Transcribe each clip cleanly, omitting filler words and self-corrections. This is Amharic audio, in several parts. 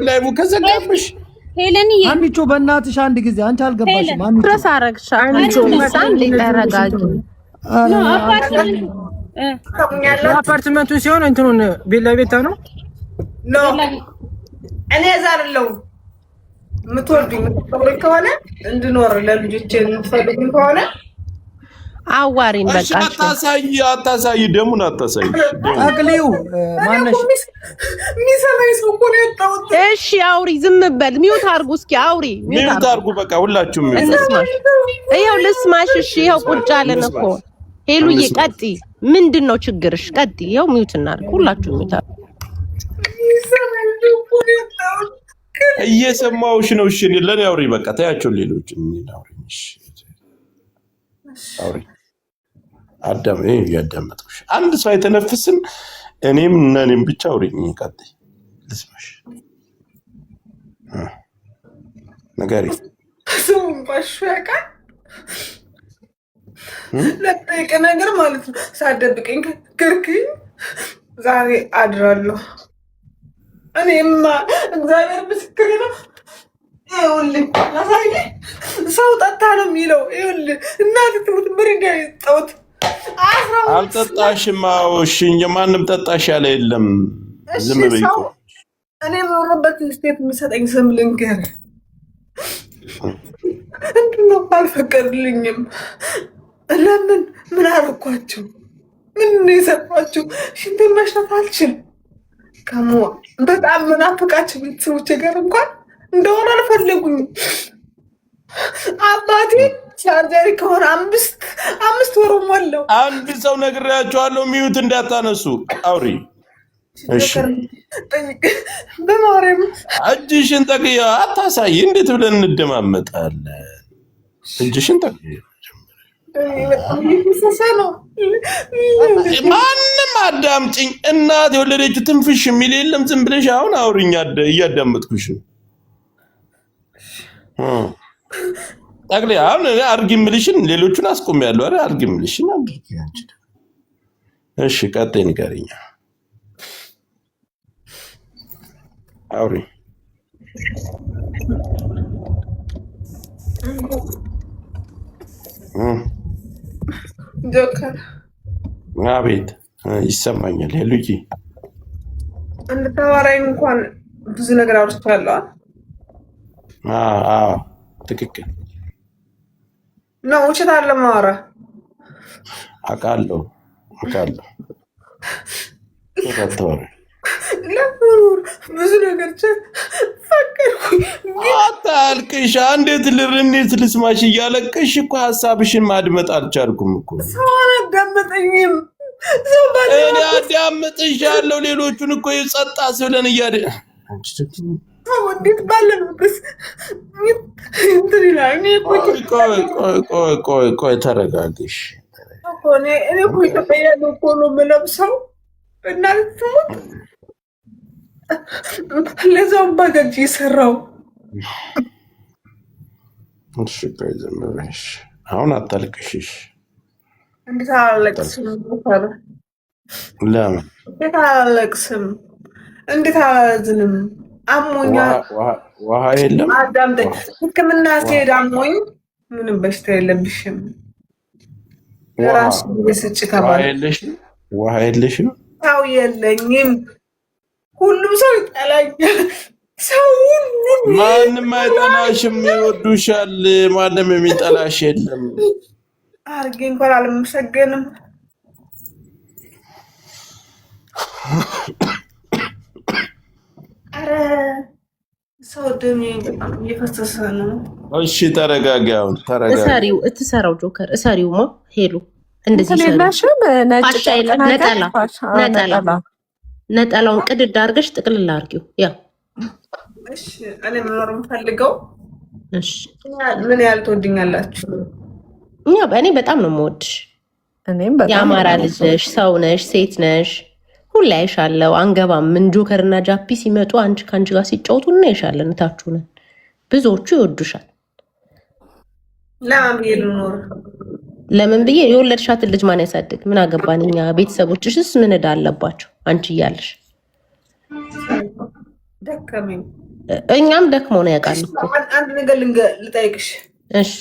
ላይቡ ከዘጋብሽ ሄለን አንቺ በእናትሽ አንድ ጊዜ አንቺ አልገባሽም። አንቺ ድረስ አረግሽ አንቺ በጣም ሊቀረጋጊ አፓርትመንቱ ሲሆን እንትኑን ቤላ ቤታ ነው ኖ እኔ ዛሬለው ምትወርዱኝ ከሆነ እንድኖር ለልጆቼ የምትፈልጉኝ ከሆነ አዋሪን በቃ አታሳይ ደሙን አታሳይ አቅሊው ማነሽ ሚሰማይ ሰው እኮ ነው የጣውት እሺ አውሪ ዝም በል ሚውት አርጉ እስኪ አውሪ ሚውት አርጉ በቃ ሁላችሁም እንስማሽ ይኸው ልስማሽ እሺ ይኸው ቁጭ አለን እኮ ሄሉዬ ቀጢ ምንድነው ችግርሽ ቀጢ ይኸው ሚውት እናርግ ሁላችሁም ሚውት አርጉ እየሰማሁሽ ነው እሺ ለኔ አውሪ በቃ ታያቸው ሌሎች አውሪሽ አውሪ አዳም ያዳመጥኩሽ አንድ ሰው አይተነፍስም እኔም ነንም ብቻ አውሪኝ ቀጥይ ልስማሽ ነገሪ ሰውን ባሽያካ ለጠይቀ ነገር ማለት ነው ሳደብቀኝ ከርክኝ ዛሬ አድራለሁ እኔማ እግዚአብሔር ምስክሬ ነው ይኸውልህ አሳይ ሰው ጠጣ ነው የሚለው ይኸውልህ እናት ትሙት ብሪንዳ ይጣውት አልጠጣሽም እሺ የማንም ጠጣሽ ያለ የለም ዝም በይ እኔ ማረበት ስቴት የሚሰጠኝ ስም ልንገር እንዴው አልፈቀድልኝም ለምን ምን አረኳቸው ምን ይሰጣቸው ሽንት መሽናት አልችል ከሞ በጣም ምናፍቃቸው ቤተሰቦቼ ጋር እንኳን እንደሆነ አልፈለጉኝ አባቴ ቻርጀሪ ከሆነ አምስት ወር ሞላው አንድ ሰው ነግሬያቸዋለሁ ሚዩት እንዳታነሱ አውሪ እሺ በማርያም እጅሽን ጠቅያ አታሳይ እንዴት ብለን እንደማመጣለን እጅሽን ጠቅያ ማንም አዳምጪኝ እናት የወለደችው ትንፍሽ የሚል የለም ዝም ብለሽ አሁን አውሪኝ እያዳመጥኩሽ ነው ጠቅላይ አሁን አርጊ ምልሽን ሌሎቹን አስቆሚያለሁ አይደል አርጊ ምልሽን አድርጊ አንቺ እሺ ቀጥይ ንገሪኝ አውሪ ዶክተር አቤት ይሰማኛል ሄሉጂ አንድ ተዋራይ እንኳን ብዙ ነገር አውርቻለሁ ትክክል ነው ውሸት አለ ማወራ አቃለው ብዙ ነገር ፈቀድኩኝ አታልቅሽ እንዴት ልርኔት ልስማሽ እያለቅሽ እኮ ሀሳብሽን ማድመጥ አልቻልኩም እኮ ሰው አዳመጠኝም እኔ አዳምጥሻለሁ ሌሎቹን እኮ ይጸጣ ስብለን እያደ እንዴት ባለንበት እንትን ይላል ቆይ ተረጋግሽ እኔ እኮ ኢትዮጵያ እኮ ነው የምለብሰው እናት ለዛውም ባጃጅ የሰራው እሺ ቆይ ዝም ብለሽ አሁን አታልቅሽሽ እንዴት አላለቅስም ለምን እንዴት አላዝንም አሞኛ ውሃ የለም አዳምጠኝ ህክምና ስሄድ አሞኝ ምንም በሽታ የለብሽም ራስ በስጭ ተባለ ውሃ የለሽም ታው የለኝም ሁሉም ሰው ይጠላኛል ሰው ማንም አይጠላሽም ይወዱሻል ማንም የሚጠላሽ የለም አርጌ እንኳን አልመሰገንም አረ ሰው ደም እየፈሰሰ ነው እሺ ተረጋጋው እሰሪው እትሰራው ጆከር እሰሪውማ ሄሉ እንደዚህ ነጠላውን ቅድድ አድርገሽ ጥቅልል አድርጊው ያ እሺ እኔ መኖር የምፈልገው እሺ ምን ያህል ትወድኛላችሁ እኔ በጣም ነው የምወድሽ የአማራ ልጅ ነሽ ሰው ነሽ ሴት ነሽ ሁላ ይሻለው አንገባም ምን ጆከርና ጃፒ ሲመጡ አንቺ ካንቺ ጋር ሲጫወቱ እና ይሻለን ታችሁ ነን ብዙዎቹ ይወዱሻል ለምን ብዬ የወለድሻትን ልጅ ማን ያሳድግ ምን አገባን እኛ ቤተሰቦችሽስ ምን እዳ አለባቸው አንቺ እያለሽ ደከመኝ። እኛም ደክሞ ነው ያውቃል እኮ። አንድ ነገር ልጠይቅሽ። እሺ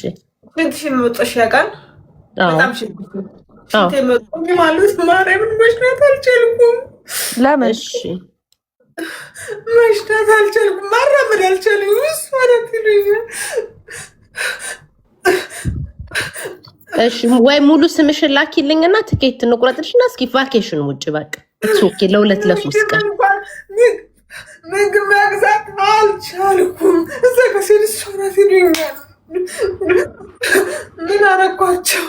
ሽንትሽን መውጣሽ ያውቃል? አዎ በጣም ሽንቴ መውጣኝ ማለት ማርያምን መሽናት አልቻልኩም። ለምን? እሺ መሽናት አልቻልኩም። ማራመድ አልቻልኩም። እሱ ማለት ነው። እሺ ወይ ሙሉ ስምሽን ላኪልኝና ትኬት እንቁረጥልሽና እስኪ ቫኬሽን ውጭ በቃ ኦኬ፣ ለሁለት ለሶስት ቀን ምግብ መግዛት አልቻልኩም። እዛ ከሴልስ ሆናት ይሉኛል። ምን አረኳቸው?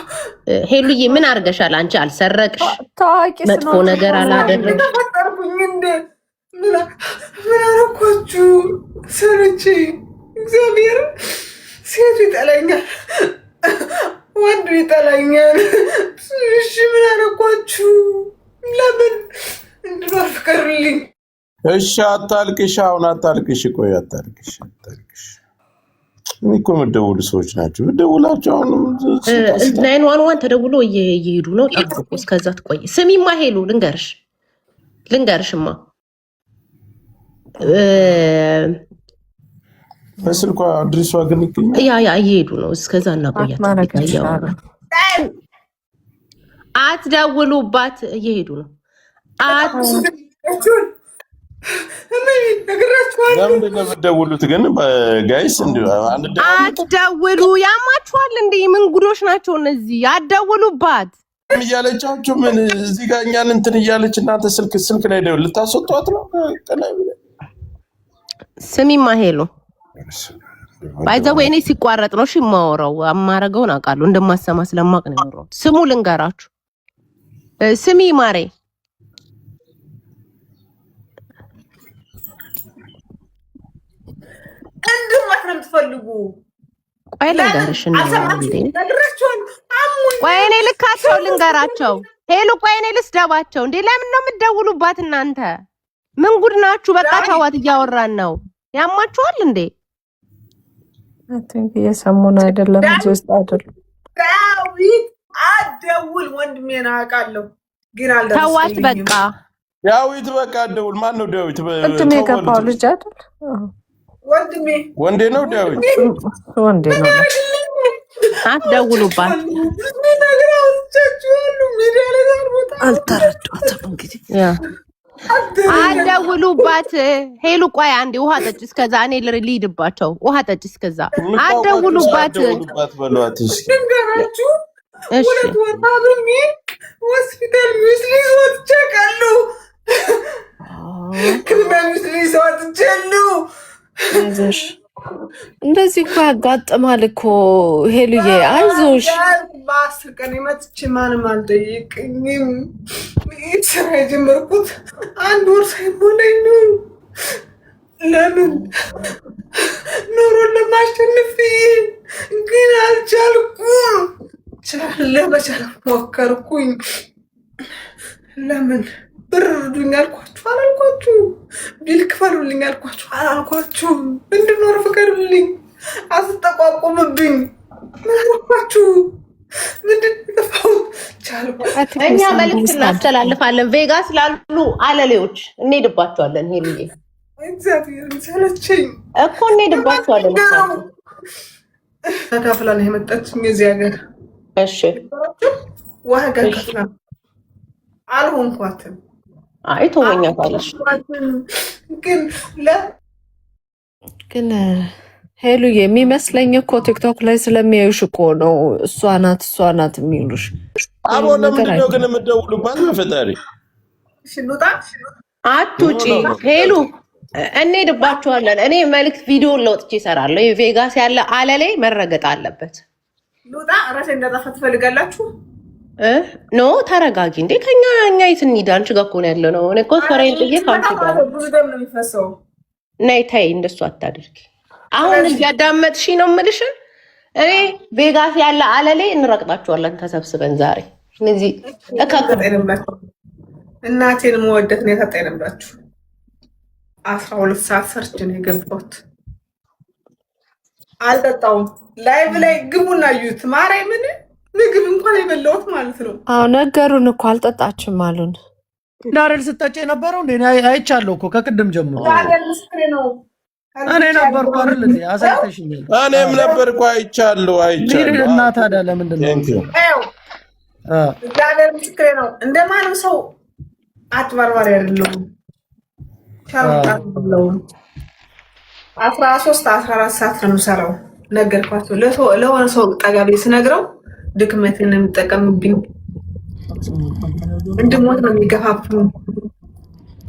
ሄሉዬ ምን አርገሻል አንቺ? አልሰረቅሽ፣ መጥፎ ነገር አላደረግሽ። ተፈጠርኩኝ እንደ ምን አረኳችሁ? ሰርቼ እግዚአብሔር ሴቱ ይጠላኛል፣ ወንዱ ይጠላኛል። እሺ ምን አረኳችሁ? ለምን እንድባፍቀሩልኝ? እሺ አታልቅሽ፣ አሁን አታልቅሽ፣ ቆይ አታልቅሽ። እኔ እኮ የምትደውሉ ሰዎች ናቸው። የምትደውላቸው አሁንም 911 ተደውሎ እየሄዱ ነው። ጠብቁ፣ እስከዛ ትቆይ። ስሚማ ሄሉ ልንገርሽማ በስልኳ አድሬሷ ግን ይገኛል። ያ እየሄዱ ነው። እስከዛ እናቆያት። አትደውሉባት፣ እየሄዱ ነው። ለምንድን ነው የምትደውሉት ግን? ጋይስ አትደውሉ፣ ያማችኋል እንዴ? ምን ጉዶች ናቸው እነዚህ? አትደውሉባት እያለቻችሁ ምን እዚህ ጋር እኛን እንትን እያለች እናንተ ስልክ ላይ ደውል ልታስወጧት ነው? ስሚማ ሄሉ ባይዘው እኔ ሲቋረጥ ነው እሺ የማወራው። አማረገውን አውቃለሁ፣ እንደማሰማ ስለማቅ ነው የማወራው። ስሙ ልንገራችሁ። ስሚ ማሬ እንድማት ነው የምትፈልጉ? ቆይ ልንገርሽ እንዴ። ቆይ እኔ ልካቸው ልንገራቸው። ሄሉ ቆይ እኔ ልስደባቸው እንዴ? ለምን ነው የምትደውሉባት እናንተ? ምን ጉድ ናችሁ? በቃ ተዋት፣ እያወራን ነው። ያማችኋል እንዴ? አትንክ እየሰሙን አይደለም፣ እዚህ ውስጥ አይደለም። ዳዊት አትደውል፣ ወንድሜን አውቃለሁ ግን አልደረሰልኝም። ተዋት በቃ ዳዊት በቃ አትደውል። ማን ነው ዳዊት? ቅድም የገባው ልጅ አይደል? ወንድሜ ወንዴ ነው ዳዊት፣ ወንዴ ነው። አትደውሉባት። አልተረዷትም እንግዲህ አትደውሉባት። ሄሉ ቆይ አንዴ ውሃ ጠጭ፣ እስከዛ እኔ ልሂድባቸው። ውሃ ጠጭ እስከዛ። አትደውሉባት በሏት። ንገራችሁ ሁለት ወር አብሬ ሆስፒታል ሚስሊ ወጥቻለሁ። ክሊማ ሚስሊ ወጥቻለሁ። እንደዚህ እኮ ያጋጥማል እኮ ሄሉዬ፣ አይዞሽ። በ10 ቀን መጥቼ ማንም አልጠየቀኝም። ስራ የጀመርኩት 1 ወር ሳይሞላኝ ነው። ለምን ኑሮን ለማሸነፍ ግን አልቻልኩም። ለመቻል ሞከርኩኝ። ለምን ብር እርዱኝ አልኳችሁ አላልኳችሁ? ቢል ክፈሉልኝ አልኳችሁ አላልኳችሁ? እንድኖር ፍቀዱልኝ፣ አትጠቋቁምብኝ አላልኳችሁ? ምንድን ነው እኛ መልዕክት እናስተላልፋለን። ቬጋስ ላሉ አለሌዎች እንሄድባቸዋለን። ሄሉዬ እግዚአብሔር ሰለቸኝ እኮ እንሄድባቸዋለን። ተካፍላ ነው የመጣችኝ እዚህ ሀገር። እሺ ዋጋ ከፍላ አልሆንኳትም። አይ ተወኛታለሽ ግን ሄሉዬ የሚመስለኝ እኮ ቲክቶክ ላይ ስለሚያዩሽ እኮ ነው እሷ ናት የሚሉሽ። አቦ ለምንድን ነው ግን የምትደውሉባት? በፈጣሪ ሽሉጣ አትውጪ ሄሉ፣ እንሄድባቸዋለን። እኔ መልዕክት ቪዲዮ ለውጥቼ እሰራለሁ። የቬጋስ ያለ አለሌ መረገጥ አለበት። ሉጣ ራሴ እንዳጠፋ ትፈልጋላችሁ? ኖ ተረጋጊ እንዴ። እኛ የት እንሂድ? አንቺ ጋር እኮ ነው ያለው ነው። እኔ እኮ ፈሬን ጥዬ ካንቺ ጋር ብዙ ደም ነው የሚፈሰው። ነይ ተይ፣ እንደሱ አታድርጊ። አሁን እያዳመጥሽ ነው የምልሽን። እኔ ቬጋስ ያለ አለሌ እንረግጣቸዋለን ተሰብስበን ዛሬ። እነዚህ እናቴን መወደት ነው የታጣይነባችሁ። 12 ሰዓት ሰርች ነው የገባሁት። አልጠጣውም። ላይቭ ላይ ግቡና እዩት። ማርያምን ምግብ እንኳን የበላሁት ማለት ነው። አዎ ነገሩን እኮ አልጠጣችም አሉን። ዳረል ስጠጭ የነበረው እንዴ? አይቻለሁ እኮ ከቅድም ጀምሮ ዳረል ምስክሬ ነው። እኔ ነበርኩ አይደል እንዴ? አሳይተሽኛል። እኔም ነበርኩ አይቻለሁ። እና ታዲያ ለምንድን ነው? ዳረል ምስክሬ ነው። እንደማንም ሰው አትባርባሪ አይደለሁም። ሻርጣለሁ 13 14 ሰዓት ነው የምሰራው። ነገርኳቸው። ለሆነ ሰው ጠጋቤ ስነግረው ድክመትን የሚጠቀምብኝ እንድሞት ነው የሚገፋፉኝ።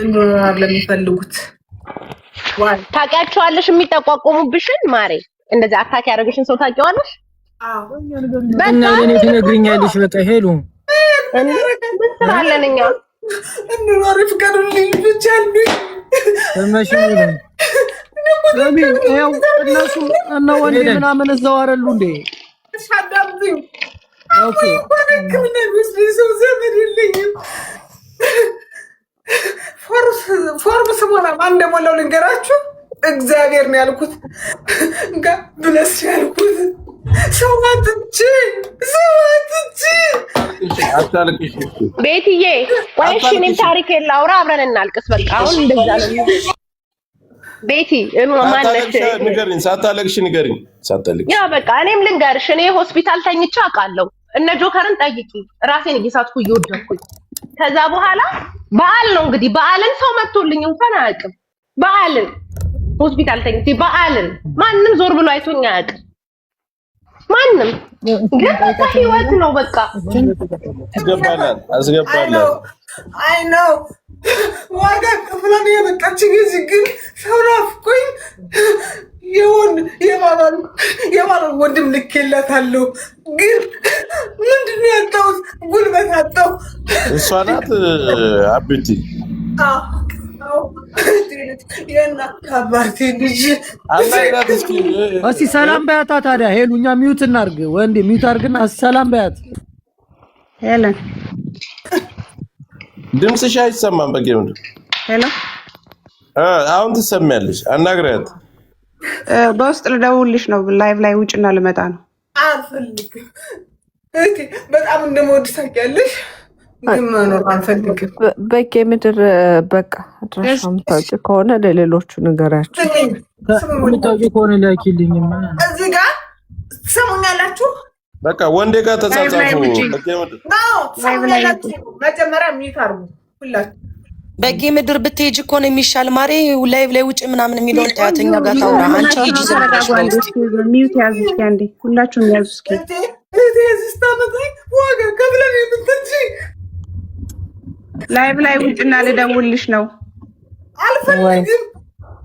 እንኖራለን ለሚፈልጉት ታውቂያቸዋለሽ? የሚጠቋቆሙብሽን ማሬ እንደዚህ አታክ ያደረግሽን ሰው ታውቂዋለሽ? አዎ እና ለኔ ትነግሪኛለሽ። በቃ ሄሉ እንሰራለን እኛ እንኖር ፍቀዱልኝ ብቻ አሉኝ። ተመሽኝ ነው እነሱ እና ወንድ ምናምን እዛው አይደሉ እንዴ? ሻዳብኝ ኦኬ ኮኔክሽን ነው ሰው ዘመድ የለኝም። ፎርም ስሞላ ማን እንደሞላው ልንገራችሁ። እግዚአብሔር ነው ያልኩት። ብለስ ያልኩት ሰው አትንቺ አታልቅሽ ቤትዬ። ወይሽ እኔም ታሪክ ላውራ አብረን እናልቅስ። በቃ አሁን እንደዛ ነው ቤቲ። ማነሽ ንገሪኝ፣ ሳታለቅሽ ንገሪኝ። ሳታለቅሽ ያ በቃ እኔም ልንገርሽ። እኔ ሆስፒታል ተኝቼ አውቃለሁ። እነ ጆከርን ጠይቂ። ራሴን እየሳትኩ እየወደኩኝ ከዛ በኋላ በዓል ነው እንግዲህ በዓልን ሰው መጥቶልኝ እንኳን አያውቅም። በዓልን ሆስፒታል ተኝቼ በዓልን ማንም ዞር ብሎ አይቶኝ አያውቅም። ማንም ግን በቃ ህይወት ነው። በቃ አስገባለን። አይ ነው ዋጋ ከፍለን የመጣች ጊዜ ግን ሰው ናፍቆኝ የባሏን ወንድም ልኬላታለሁ። ግን ምንድን ነው ያጣሁት? ጉልበት አጣሁ። እሷ ናት አብቲ የእናት አባቴ ልጅ እስኪ ሰላም በያታ። ታዲያ ሄሉ እኛ ሚዩት እናድርግ። ወንዴ ሚዩት አድርግና ሰላም በያት። ሄለን ድምፅሽ አይሰማም። በጌም ሄሎ አሁን ትሰሚያለሽ። አናግሪያት። በውስጥ ልደውልሽ ነው። ላይቭ ላይ ውጭና ልመጣ ነው። አልፈልግም። እህቴ በጣም እንደምወድሽ ታውቂያለሽ። ግን መኖር አልፈልግም። በጌ ምድር በቃ አድራሻ የምታውቂ ከሆነ ለሌሎቹ ንገሪያቸው። የምታውቂ ከሆነ ላኪልኝማ። እዚህ ጋር ትሰሙኛላችሁ። በቃ ወንዴ ጋር ተጻጻፉ። መጀመሪያ ሚዩት አድርጉ ሁላችሁ። በጌ ምድር ብትሄጂ እኮ ነው የሚሻል ማሬ። ላይቭ ላይ ውጭ ምናምን የሚለውን ታያተኛ ጋር ታውራ። አንቺ ሂጂ ዘርጋሽ ሚዩት ያዙ እስኪ አንዴ፣ ሁላችሁም ያዙ እስኪ። ዋጋ ከፍለን የምትንጂ ላይቭ ላይ ውጭና ልደውልሽ ነው። አልፈልግም።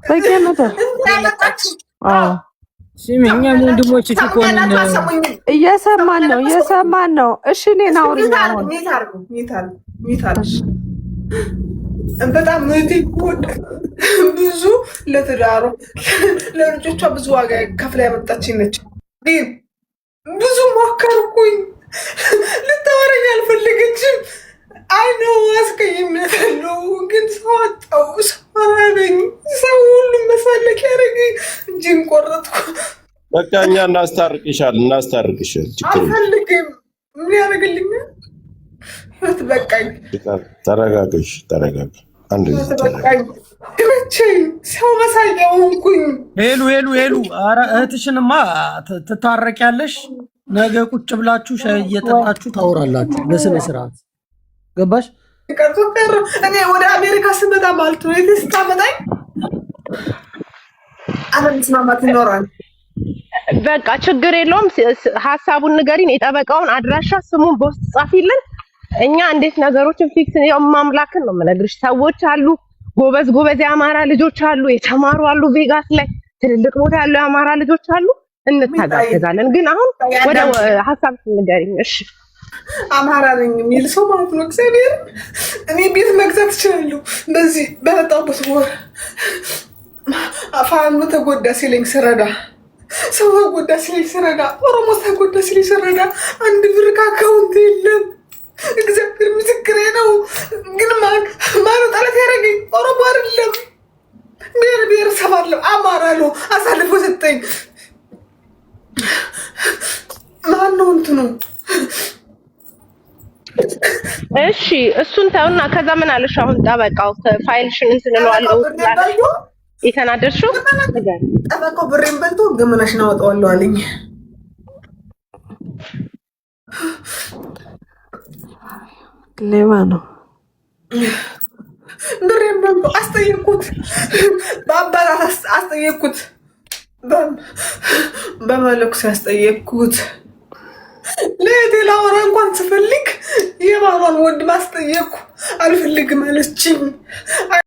በጌ ምድር ስሚኛ ወንድሞች ትቆን እየሰማን ነው። እሺ እኔን አውሪኝ አሁን። ሚታል በጣም ብዙ ለትዳሩ ለልጆቿ ብዙ ዋጋ ከፍላ ያመጣችኝ ነች። ብዙ ሞከርኩኝ፣ ልታወራኝ አልፈለገችም። አይነው አስቀይሜያታለሁ፣ ግን ሰው አጣሁ። ሰው አላለኝ። ሰው ሁሉም መሳለቅ ያደረገኝ እጅን ቆረጥኩ። በቃ እኛ እናስታርቅሻል። አልፈልግም። ምን ያደርግልኛል? ህይወት በቃኝ። ተረጋግሽ። አንድ በቃኝ። ሰው መሳቂያ ሆንኩኝ። ሄሉ ኧረ እህትሽንማ ትታረቂያለሽ። ነገ ቁጭ ብላችሁ ሻይ እየጠጣችሁ ታወራላችሁ በስነ ስርዓት። ገባሽ? ቀርቶ እኔ ወደ አሜሪካ ስመጣ ማለት ነው ስታመጣኝ አለመስማማት ይኖራል። በቃ ችግር የለውም። ሀሳቡን ንገሪን፣ የጠበቃውን አድራሻ ስሙን በውስጥ ጻፊልን። እኛ እንዴት ነገሮችን ፊክስ ማምላክን ነው የምነግርሽ። ሰዎች አሉ፣ ጎበዝ የአማራ ልጆች አሉ፣ የተማሩ አሉ፣ ቬጋስ ላይ ትልልቅ ቦታ ያሉ የአማራ ልጆች አሉ። እንታጋገዛለን። ግን አሁን ወደ ሀሳብ ንገሪኝ። እሺ አማራ ነኝ የሚል ሰው ማለት ነው። እግዚአብሔር እኔ ቤት መግዛት እችላለሁ። በዚህ በመጣሁበት ወር ፋኖ ተጎዳ ሲለኝ ስረዳ፣ ሰው ተጎዳ ሲለኝ ስረዳ፣ ኦሮሞ ተጎዳ ሲለኝ ስረዳ፣ አንድ ብር ከአካውንት የለም። እግዚአብሔር ምስክሬ ነው። ግን ማነው ጠላት ያደረገኝ? ኦሮሞ አይደለም፣ ብሔረሰብ አለው፣ አማራ ነው አሳልፎ ሰጠኝ። ማነው እንትኑ እሺ እሱን ተውና ከዛ ምን አለሽ? አሁን ጠበቃው ፋይልሽን እንትንለዋለሁ የተናደድሽው ጠበቃው ብሬን በልቶ ግምናሽን አወጣዋለሁ አለኝ። ሌባ ነው። ብሬን በልቶ አስጠየቅኩት፣ በአባላት አስጠየቅኩት፣ በመለኩሴ አስጠየቅኩት። ለእህቴ ላወራ እንኳን ስፈልግ የባሏን ወንድም አስጠየቅኩ። አልፈልግም አለችኝ።